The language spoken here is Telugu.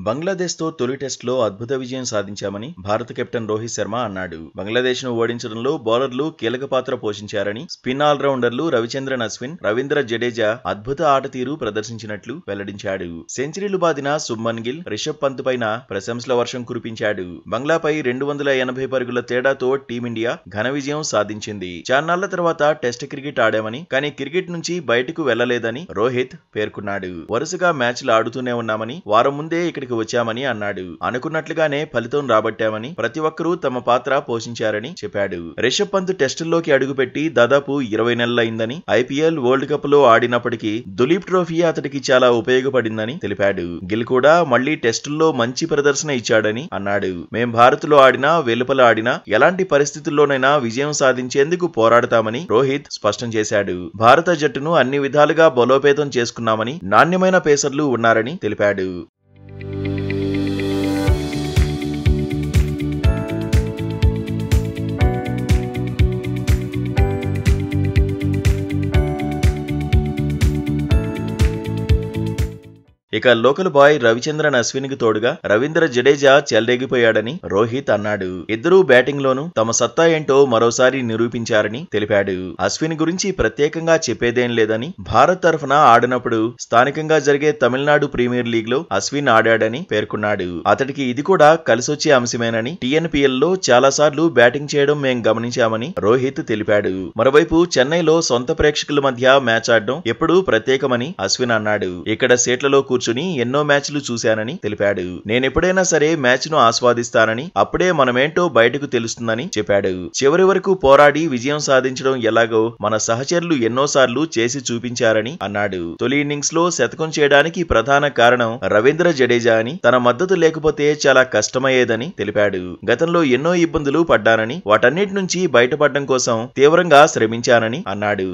బంగ్లాదేశ్తో తొలి టెస్టులో అద్భుత విజయం సాధించామని భారత కెప్టెన్ రోహిత్ శర్మ అన్నాడు. బంగ్లాదేశ్ను ఓడించడంలో బౌలర్లు కీలక పాత్ర పోషించారని, స్పిన్ ఆల్రౌండర్లు రవిచంద్రన్ అశ్విన్, రవీంద్ర జడేజా అద్భుత ఆట తీరు ప్రదర్శించినట్లు వెల్లడించాడు. సెంచరీలు బాదిన శుభ్మన్ గిల్, రిషబ్ పంత్ పైన ప్రశంసల వర్షం కురిపించాడు. బంగ్లాపై 280 పరుగుల తేడాతో టీమిండియా ఘన విజయం సాధించింది. చాన్నాళ్ల తర్వాత టెస్ట్ క్రికెట్ ఆడామని, కానీ క్రికెట్ నుంచి బయటకు వెళ్లలేదని రోహిత్ పేర్కొన్నాడు. వరుసగా మ్యాచ్లు ఆడుతూనే ఉన్నామని, వారం ముందే ఇక్కడికి వచ్చామని అన్నాడు. అనుకున్నట్లుగానే ఫలితం రాబట్టామని, ప్రతి ఒక్కరూ తమ పాత్ర పోషించారని చెప్పాడు. రిషబ్ పంత్ టెస్టుల్లోకి అడుగుపెట్టి దాదాపు 20 నెలలైందని, ఐపీఎల్, వరల్డ్ కప్ లో ఆడినప్పటికీ దులీప్ ట్రోఫీ అతడికి చాలా ఉపయోగపడిందని తెలిపాడు. గిల్ కూడా మళ్లీ టెస్టుల్లో మంచి ప్రదర్శన ఇచ్చాడని అన్నాడు. మేం భారత్ లో ఆడినా, వెలుపల ఆడినా ఎలాంటి పరిస్థితుల్లోనైనా విజయం సాధించేందుకు పోరాడతామని రోహిత్ స్పష్టం చేశాడు. భారత జట్టును అన్ని విధాలుగా బలోపేతం చేసుకున్నామని, నాణ్యమైన పేసర్లు ఉన్నారని తెలిపాడు. ఇక లోకల్ బాయ్ రవిచంద్రన్ అశ్విన్ కి తోడుగా రవీంద్ర జడేజా చెలరేగిపోయాడని రోహిత్ అన్నాడు. ఇద్దరూ బ్యాటింగ్ లోనూ తమ సత్తా ఏంటో మరోసారి నిరూపించారని తెలిపాడు. అశ్విన్ గురించి ప్రత్యేకంగా చెప్పేదేం లేదని, భారత్ తరఫున ఆడినప్పుడు స్థానికంగా జరిగే తమిళనాడు ప్రీమియర్ లీగ్ లో అశ్విన్ ఆడాడని పేర్కొన్నాడు. అతడికి ఇది కూడా కలిసొచ్చే అంశమేనని, టీఎన్పీఎల్ లో చాలా సార్లు బ్యాటింగ్ చేయడం మేం గమనించామని రోహిత్ తెలిపాడు. మరోవైపు చెన్నైలో సొంత ప్రేక్షకుల మధ్య మ్యాచ్ ఆడడం ఎప్పుడూ ప్రత్యేకమని అశ్విన్ అన్నాడు. ఇక్కడ సీట్లలో కూర్చుని ఎన్నో మ్యాచ్లు చూశానని తెలిపాడు. నేనెప్పుడైనా సరే మ్యాచ్ ను ఆస్వాదిస్తానని, అప్పుడే మనమేంటో బయటకు తెలుస్తుందని చెప్పాడు. చివరి వరకు పోరాడి విజయం సాధించడం ఎలాగో మన సహచరులు ఎన్నోసార్లు చేసి చూపించారని అన్నాడు. తొలి ఇన్నింగ్స్ లో శతకం చేయడానికి ప్రధాన కారణం రవీంద్ర జడేజా అని, తన మద్దతు లేకపోతే చాలా కష్టమయ్యేదని తెలిపాడు. గతంలో ఎన్నో ఇబ్బందులు పడ్డానని, వాటన్నిటి నుంచి బయటపడడం కోసం తీవ్రంగా శ్రమించానని అన్నాడు.